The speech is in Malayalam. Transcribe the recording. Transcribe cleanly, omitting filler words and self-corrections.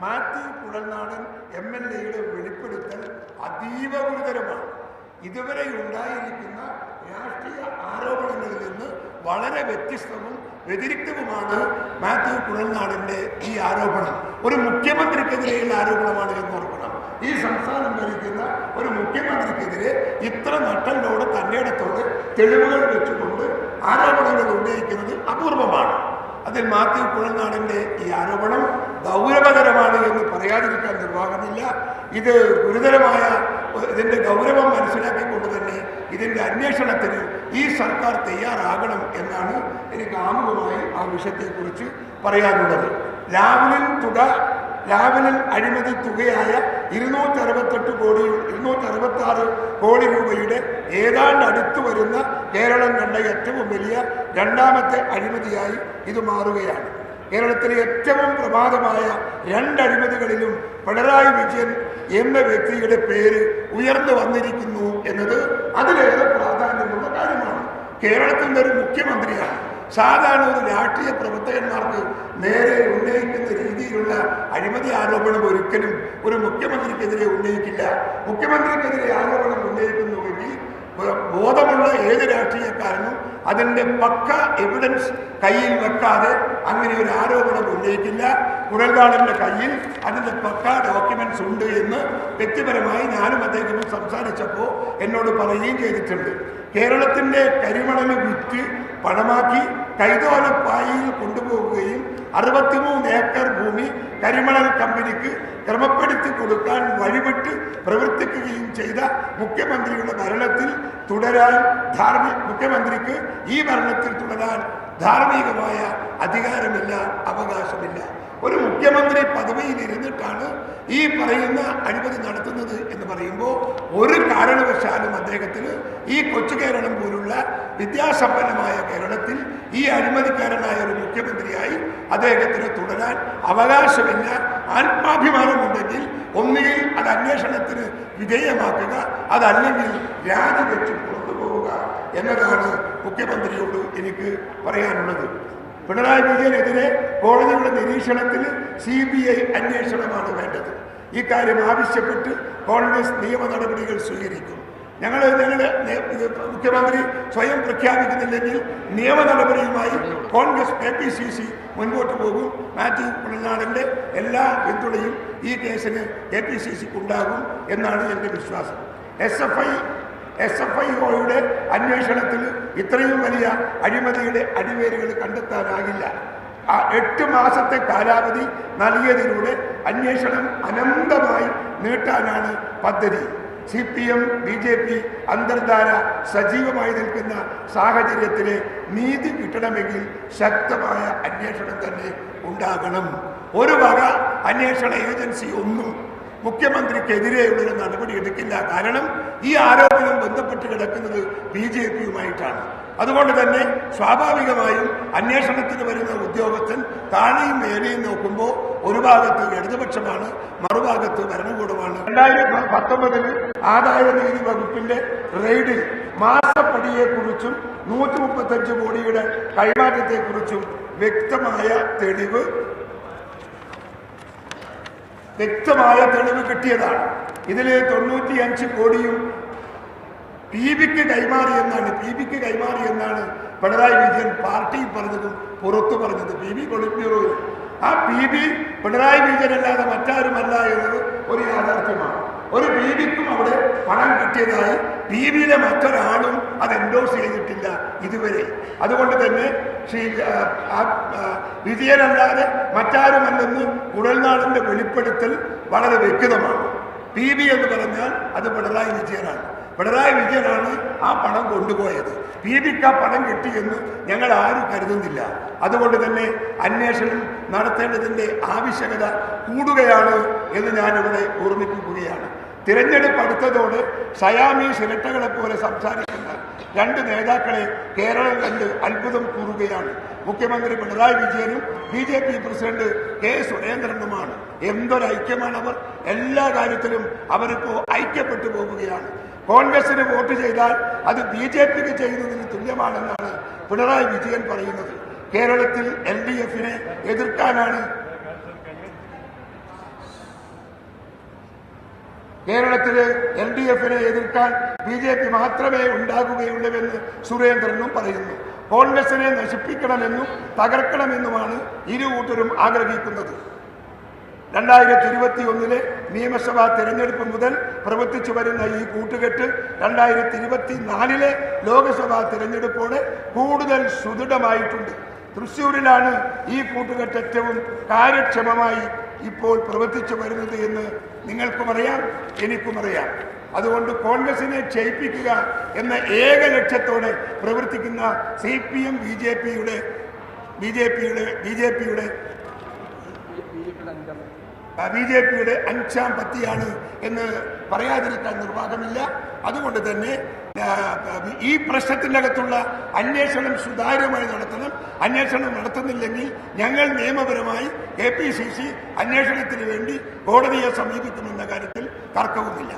മാത്യു കുഴൽനാടൻ MLA-യുടെ വെളിപ്പെടുത്തൽ അതീവ ഗുരുതരമാണ്. ഇതുവരെ ഉണ്ടായിരിക്കുന്ന രാഷ്ട്രീയ ആരോപണങ്ങളിൽ നിന്ന് വളരെ വ്യത്യസ്തവും വ്യതിരിക്തവുമാണ് മാത്യു കുഴൽനാടൻ്റെ ഈ ആരോപണം. ഒരു മുഖ്യമന്ത്രിക്കെതിരെയുള്ള ആരോപണമാണ് എന്ന് ഓർക്കണം. ഈ സംസ്ഥാനം ഭരിക്കുന്ന ഒരു മുഖ്യമന്ത്രിക്കെതിരെ ഇത്ര നട്ടലോട് തന്നേടത്തോട് തെളിവുകൾ വെച്ചുകൊണ്ട് ആരോപണങ്ങൾ ഉന്നയിക്കുന്നത് അപൂർവമാണ്. അതിൽ മാത്യു കുഴൽനാടൻ്റെ ഈ ആരോപണം ഗൗരവതരമാണ് എന്ന് പറയാതിരിക്കാൻ നിർവാഹമില്ല. ഇത് ഗുരുതരമായ ഇതിൻ്റെ ഗൗരവം മനസ്സിലാക്കിക്കൊണ്ട് തന്നെ ഇതിൻ്റെ അന്വേഷണത്തിന് ഈ സർക്കാർ തയ്യാറാകണം എന്നാണ് എനിക്ക് ആമുഖമായി ആ വിഷയത്തെക്കുറിച്ച് പറയാനുള്ളത്. ലാവലിൻ അഴിമതി തുകയായ 266 കോടി രൂപയുടെ ഏതാണ്ട് അടുത്തു വരുന്ന കേരളം കണ്ട ഏറ്റവും വലിയ രണ്ടാമത്തെ അഴിമതിയായി ഇത് മാറുകയാണ്. കേരളത്തിലെ ഏറ്റവും പ്രമാദമായ 2 അഴിമതികളിലും പിണറായി വിജയൻ എന്ന വ്യക്തിയുടെ പേര് ഉയർന്നു വന്നിരിക്കുന്നു എന്നത് അതിലേറെ പ്രാധാന്യമുള്ള കാര്യമാണ്. കേരളത്തിൻ്റെ ഒരു മുഖ്യമന്ത്രിയാണ്. സാധാരണ ഒരു രാഷ്ട്രീയ പ്രവർത്തകന്മാർക്ക് നേരെ ഉന്നയിക്കുന്ന രീതിയിലുള്ള അഴിമതി ആരോപണം ഒരിക്കലും ഒരു മുഖ്യമന്ത്രിക്കെതിരെ ഉന്നയിക്കില്ല. മുഖ്യമന്ത്രിക്കെതിരെ ആരോപണം ഉന്നയിക്കുന്നുവെങ്കിൽ ബോധമുള്ള ഏത് രാഷ്ട്രീയക്കാരനും അതിൻ്റെ പക്ക എവിഡൻസ് കയ്യിൽ വെക്കാതെ അങ്ങനെ ഒരു ആരോപണം ഉന്നയിക്കില്ല. കുഴൽനാടൻ്റെ കയ്യിൽ അതിൻ്റെ പക്ക ഡോക്യുമെന്റ്സ് ഉണ്ട് എന്ന് വ്യക്തിപരമായി ഞാനും അദ്ദേഹവും സംസാരിച്ചപ്പോൾ എന്നോട് പറയുകയും ചെയ്തിട്ടുണ്ട്. കേരളത്തിൻ്റെ കരിമണൽ വിറ്റ് പണമാക്കി കൈതോലപ്പായിൽ കൊണ്ടുപോവുകയും 63 ഏക്കർ ഭൂമി കരിമണൽ കമ്പനിക്ക് ക്രമപ്പെടുത്തി കൊടുക്കാൻ വഴിവിട്ട് പ്രവർത്തിക്കുകയും ചെയ്ത മുഖ്യമന്ത്രിയുടെ ഭരണത്തിൽ തുടരാൻ മുഖ്യമന്ത്രിക്ക് ഈ ഭരണത്തിൽ തുടരാൻ ധാർമ്മികമായ അധികാരമില്ല, അവകാശമില്ല. ഒരു മുഖ്യമന്ത്രി പദവിയിൽ ഇരുന്നിട്ടാണ് ഈ പറയുന്ന അഴിമതി നടത്തുന്നത് എന്ന് പറയുമ്പോൾ ഒരു കാരണവശാലും അദ്ദേഹത്തിന് ഈ കൊച്ചു കേരളം പോലുള്ള വിദ്യാസമ്പന്നമായ കേരളത്തിൽ ഈ അഴിമതിക്കാരനായ ഒരു മുഖ്യമന്ത്രിയായി അദ്ദേഹത്തിന് തുടരാൻ അവകാശമില്ല. ആത്മാഭിമാനമുണ്ടെങ്കിൽ ഒന്നുകിൽ അത് അന്വേഷണത്തിന് വിധേയമാക്കുക, അതല്ലെങ്കിൽ രാജിവെച്ച് കൊണ്ടുപോവുക എന്നതാണ് മുഖ്യമന്ത്രിയോട് എനിക്ക് പറയാനുള്ളത്. പിണറായി വിജയനെതിരെ കോടതിയുടെ നിരീക്ഷണത്തിൽ CBI അന്വേഷണമാണ് വേണ്ടത്. ഇക്കാര്യം ആവശ്യപ്പെട്ട് കോൺഗ്രസ് നിയമ നടപടികൾ സ്വീകരിക്കും. ഞങ്ങൾ മുഖ്യമന്ത്രി സ്വയം പ്രഖ്യാപിക്കുന്നില്ലെങ്കിൽ നിയമ നടപടിയുമായി കോൺഗ്രസ് KPCC മുൻപോട്ട് പോകും. മാത്യു കുഴൽനാടൻ്റെ എല്ലാ പിന്തുണയും ഈ കേസിന് KPCCക്ക് ഉണ്ടാകും എന്നാണ് എൻ്റെ വിശ്വാസം. SFIOയുടെ അന്വേഷണത്തിൽ ഇത്രയും വലിയ അഴിമതിയുടെ അടിവേരുകൾ കണ്ടെത്താനാകില്ല. 8 മാസത്തെ കാലാവധി നൽകിയതിലൂടെ അന്വേഷണം അനന്തമായി നീട്ടാനാണ് പദ്ധതി. CPM BJP അന്തർധാര സജീവമായി നിൽക്കുന്ന സാഹചര്യത്തിലെ നീതി കിട്ടണമെങ്കിൽ ശക്തമായ അന്വേഷണം തന്നെ ഉണ്ടാകണം. ഒരു വക അന്വേഷണ ഏജൻസി ഒന്നും മുഖ്യമന്ത്രിക്കെതിരെയുള്ളൊരു നടപടി എടുക്കില്ല. കാരണം ഈ ആരോപണം ബന്ധപ്പെട്ട് കിടക്കുന്നത് BJPയുമായിട്ടാണ്. അതുകൊണ്ട് തന്നെ സ്വാഭാവികമായും അന്വേഷണത്തിന് വരുന്ന ഉദ്യോഗസ്ഥൻ താഴെയും മേലെയും നോക്കുമ്പോൾ ഒരു ഭാഗത്ത് ഇടതുപക്ഷമാണ്, മറുഭാഗത്ത് ഭരണകൂടമാണ്. 2019 ആദായ നികുതി വകുപ്പിന്റെ റെയ്ഡിൽ മാസപ്പടിയെക്കുറിച്ചും 135 കോടിയുടെ കൈമാറ്റത്തെക്കുറിച്ചും വ്യക്തമായ തെളിവ് കിട്ടിയതാണ്. ഇതിൽ 95 കോടിയും PBക്ക് കൈമാറിയെന്നാണ് പിണറായി വിജയൻ പാർട്ടിയിൽ പറഞ്ഞതും പുറത്തു പറഞ്ഞത്. PB പൊളിറ്റ് ബ്യൂറോയിൽ ആ PB പിണറായി വിജയനല്ലാതെ മറ്റാരുമല്ല എന്നത് ഒരു യാഥാർത്ഥ്യമാണ്. ഒരു PBക്കും അവിടെ പണം കിട്ടിയതായി PBയിലെ മറ്റൊരാളും അത് എൻഡോസ് ചെയ്തിട്ടില്ല ഇതുവരെ. അതുകൊണ്ട് തന്നെ വിജയനല്ലാതെ മറ്റാരുമല്ലെന്ന് കുഴൽനാടൻ്റെ വെളിപ്പെടുത്തൽ വളരെ വ്യക്തമാണ്. PB എന്ന് പറഞ്ഞാൽ അത് പിണറായി വിജയനാണ്. പിണറായി വിജയനാണ് ആ പണം കൊണ്ടുപോയത്. PBക്ക് ആ പണം കിട്ടിയെന്ന് ഞങ്ങൾ ആരും കരുതുന്നില്ല. അതുകൊണ്ട് തന്നെ അന്വേഷണം നടത്തേണ്ടതിൻ്റെ ആവശ്യകത കൂടുകയാണ് എന്ന് ഞാനിവിടെ ഓർമ്മിപ്പിക്കുകയാണ്. തിരഞ്ഞെടുപ്പ് അടുത്തതോടെ സയാമീസ് ഇരട്ടകളെ പോലെ സംസാരിക്കുന്ന 2 നേതാക്കളെ കേരളം കണ്ട് അത്ഭുതം കൂറുകയാണ്. മുഖ്യമന്ത്രി പിണറായി വിജയനും BJP പ്രസിഡന്റ് K. സുരേന്ദ്രനുമാണ്. എന്തൊരൈക്യമാണ് അവർ! എല്ലാ കാര്യത്തിലും അവരിപ്പോൾ ഐക്യപ്പെട്ടു പോവുകയാണ്. കോൺഗ്രസിന് വോട്ട് ചെയ്താൽ അത് BJPക്ക് ചെയ്യുന്നതിന് തുല്യമാണെന്നാണ് പിണറായി വിജയൻ പറയുന്നത്. കേരളത്തിൽ LDFനെ എതിർക്കാനാണ് കേരളത്തില് LDF-നെ എതിർക്കാൻ BJP മാത്രമേ ഉണ്ടാകുകയുള്ളൂവെന്ന് സുരേന്ദ്രനും പറയുന്നു. കോൺഗ്രസിനെ നശിപ്പിക്കണമെന്നും തകർക്കണമെന്നുമാണ് ഇരു കൂട്ടരും ആഗ്രഹിക്കുന്നത്. 2021 നിയമസഭാ തെരഞ്ഞെടുപ്പ് മുതൽ പ്രവർത്തിച്ചു വരുന്ന ഈ കൂട്ടുകെട്ട് 2024 ലോക്സഭാ തെരഞ്ഞെടുപ്പോടെ കൂടുതൽ സുദൃഢമായിട്ടുണ്ട്. തൃശ്ശൂരിലാണ് ഈ കൂട്ടുകെട്ട് ഏറ്റവും കാര്യക്ഷമമായി ഇപ്പോൾ പ്രവർത്തിച്ചു വരുന്നത് എന്ന് നിങ്ങൾക്കും അറിയാം, എനിക്കും അറിയാം. അതുകൊണ്ട് കോൺഗ്രസിനെ ക്ഷയിപ്പിക്കുക എന്ന ഏക ലക്ഷ്യത്തോടെ പ്രവർത്തിക്കുന്ന CPM BJPയുടെ അഞ്ചാം പത്തിയാണ് എന്ന് പറയാതിരിക്കാൻ നിർവാഹമില്ല. അതുകൊണ്ട് തന്നെ ഈ പ്രശ്നത്തിൻ്റെ അകത്തുള്ള അന്വേഷണം സുതാര്യമായി നടത്തണം. അന്വേഷണം നടത്തുന്നില്ലെങ്കിൽ ഞങ്ങൾ നിയമപരമായി KPCC അന്വേഷണത്തിന് വേണ്ടി കോടതിയെ സമീപിക്കുമെന്ന കാര്യത്തിൽ തർക്കവുമില്ല.